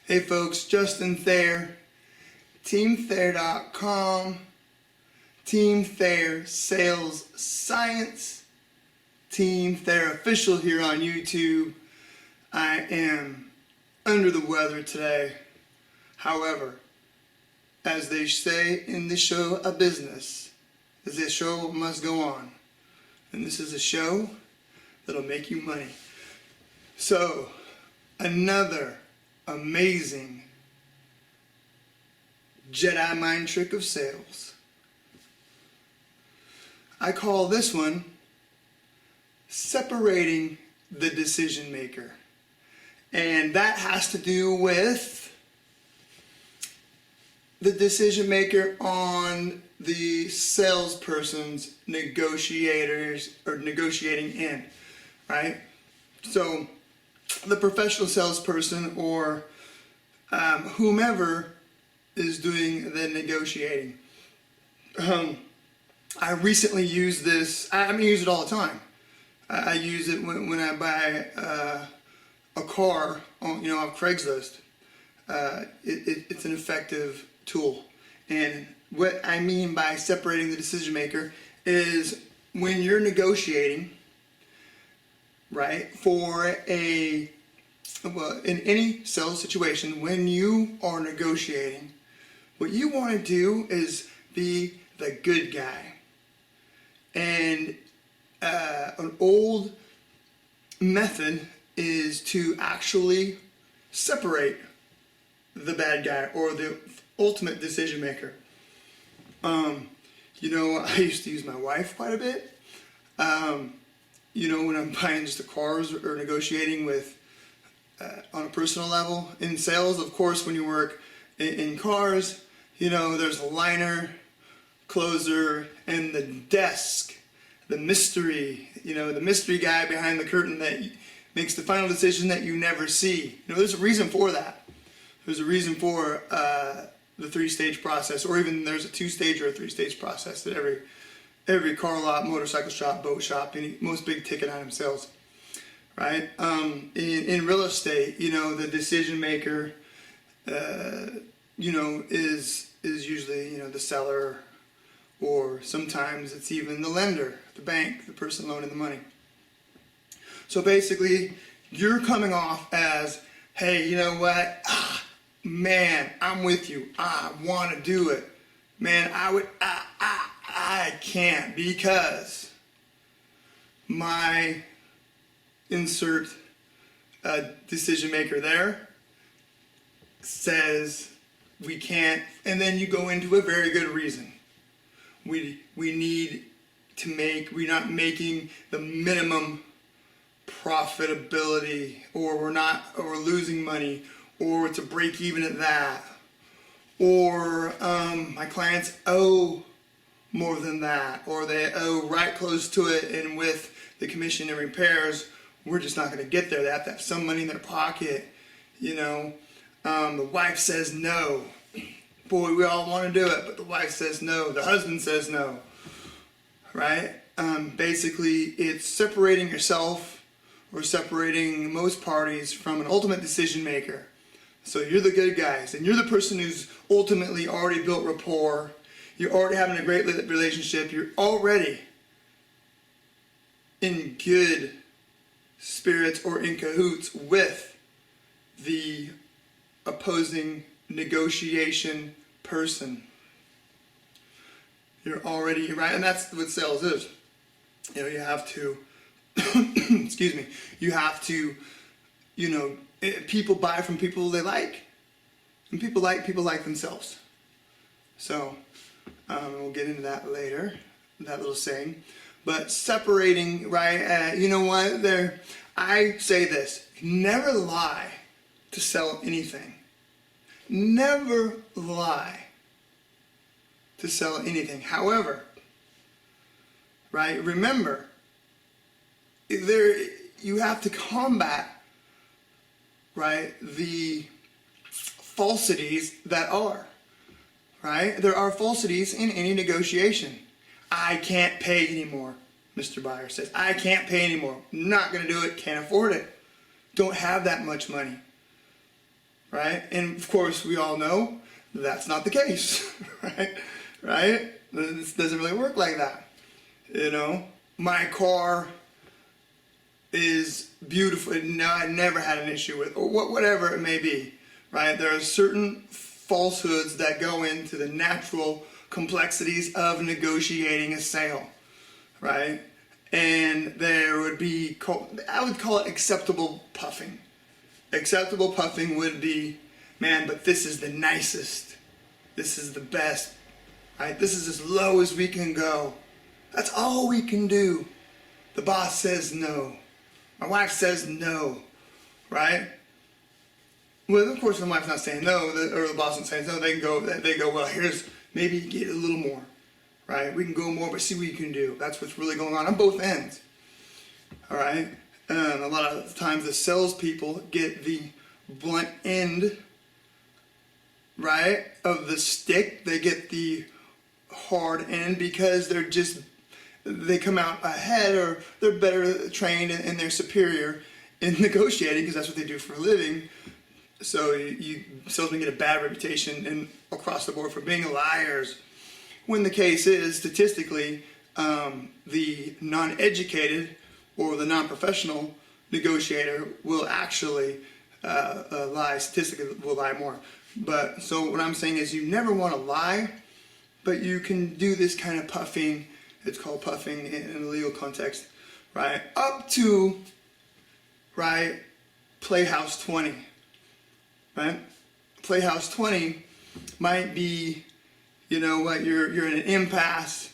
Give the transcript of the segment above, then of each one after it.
Hey folks, Justin Thayer, TeamThayer.com, Team Thayer Sales Science, Team Thayer Official here on YouTube. I am under the weather today. However, as they say in the show of business, the show must go on. And this is a show that'll make you money. So, another amazing Jedi mind trick of sales. I call this one separating the decision maker. And that has to do with the decision maker on the salesperson's negotiating end, right? So the professional salesperson or whomever is doing the negotiating. I recently used this. I use it all the time. I use it when I buy a car on Craigslist. It's an effective tool. And what I mean by separating the decision maker is when you're negotiating, right, in any sales situation, when you are negotiating, what you want to do is be the good guy. And an old method is to actually separate the bad guy or the ultimate decision maker. I used to use my wife quite a bit. When I'm buying just the cars or negotiating with on a personal level. In sales, of course, when you work in cars, there's a liner, closer, and the desk, the mystery guy behind the curtain that makes the final decision that you never see. There's a reason for that. There's a reason for the three-stage process, or even there's a two-stage or a three-stage process that every car lot, motorcycle shop, boat shop, most big ticket item sales, right? In real estate, the decision maker, is usually the seller, or sometimes it's even the lender, the bank, the person loaning the money. So basically, you're coming off as, hey, you know what? Man, I'm with you. I want to do it. Man, I can't because my insert decision maker there says we can't, and then you go into a very good reason. We're not making the minimum profitability, or we're losing money, or it's a break even at that, or my clients owe more than that, or they owe right close to it, and with the commission and repairs, we're just not going to get there. They have to have some money in their pocket. The wife says no. Boy, we all want to do it, but the wife says no. The husband says no. Right? Basically, it's separating yourself or separating most parties from an ultimate decision maker. So you're the good guys, and you're the person who's ultimately already built rapport. You're already having a great relationship. You're already in good spirits or in cahoots with the opposing negotiation person. You're already right, and that's what sales is. You have to excuse me, you have to people buy from people they like, and people like themselves. So we'll get into that later, that little saying. But separating, right, you know what, I say this: never lie to sell anything. Never lie to sell anything. However, right, remember, you have to combat, right, the falsities that are, right? There are falsities in any negotiation. I can't pay anymore, Mr. Buyer says. I can't pay anymore. Not going to do it. Can't afford it. Don't have that much money. right? And of course, we all know that's not the case, right? Right? This doesn't really work like that. You know, my car is beautiful. No, I never had an issue with, or whatever it may be, right? There are certain falsehoods that go into the natural complexities of negotiating a sale, right? And there would be, I would call it acceptable puffing. Acceptable puffing would be, man, but this is the nicest. This is the best, right? This is as low as we can go. That's all we can do. The boss says no. My wife says no, right? Well, of course, the wife's not saying no, or the boss isn't saying no. They go, well, here's, maybe get a little more, right? We can go more, but see what you can do. That's what's really going on both ends, all right? A lot of times the salespeople get the blunt end, right, of the stick. They get the hard end because they come out ahead, or they're better trained and they're superior in negotiating because that's what they do for a living. So you salesmen get a bad reputation across the board for being liars. When the case is, statistically, the non-educated or the non-professional negotiator will actually lie. Statistically, will lie more. But so what I'm saying is, you never want to lie, but you can do this kind of puffing. It's called puffing in a legal context, right? Up to, right, Playhouse 20, right? Playhouse 20 might be, you know what, you're in an impasse,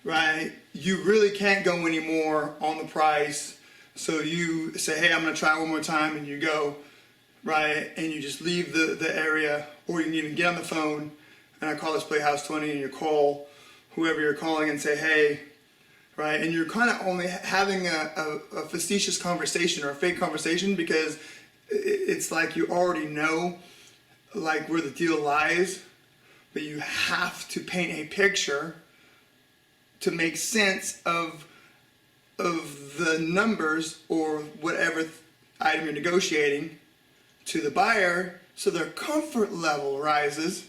right? You really can't go anymore on the price. So you say, hey, I'm going to try one more time, and you go, right? And you just leave the area, or you can even get on the phone, and I call this Playhouse 20, and you call whoever you're calling and say, hey, right? And you're kind of only having a facetious conversation or a fake conversation, because it's like you already know like where the deal lies, but you have to paint a picture to make sense of the numbers or whatever item you're negotiating to the buyer, so their comfort level rises,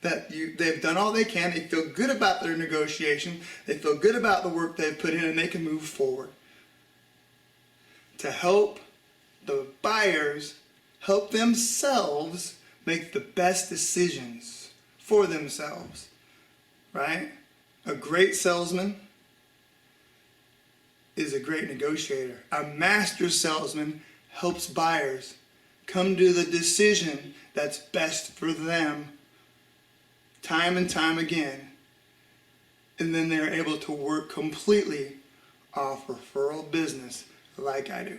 that they've done all they can, they feel good about their negotiation, they feel good about the work they've put in, and they can move forward. To help the buyers help themselves make the best decisions for themselves, right? A great salesman is a great negotiator. A master salesman helps buyers come to the decision that's best for them time and time again, and then they're able to work completely off referral business like I do.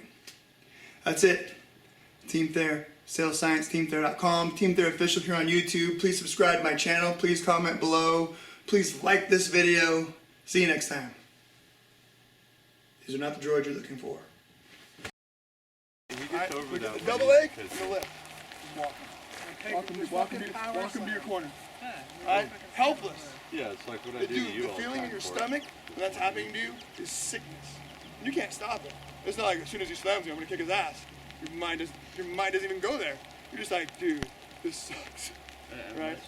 That's it. Team Thayer, Sales Science, TeamThayer.com, Team Thayer Official here on YouTube. Please subscribe to my channel. Please comment below. Please like this video. See you next time. These are not the droids you're looking for. Double leg and the lip. Walking to your corner. Alright? Helpless. Yeah, it's like what I do to you the all the feeling time in your for it. stomach when that's happening to you is sickness. And you can't stop it. It's not like as soon as he slams you, I'm gonna kick his ass. Your mind doesn't even go there. You're just like, dude, this sucks. Right?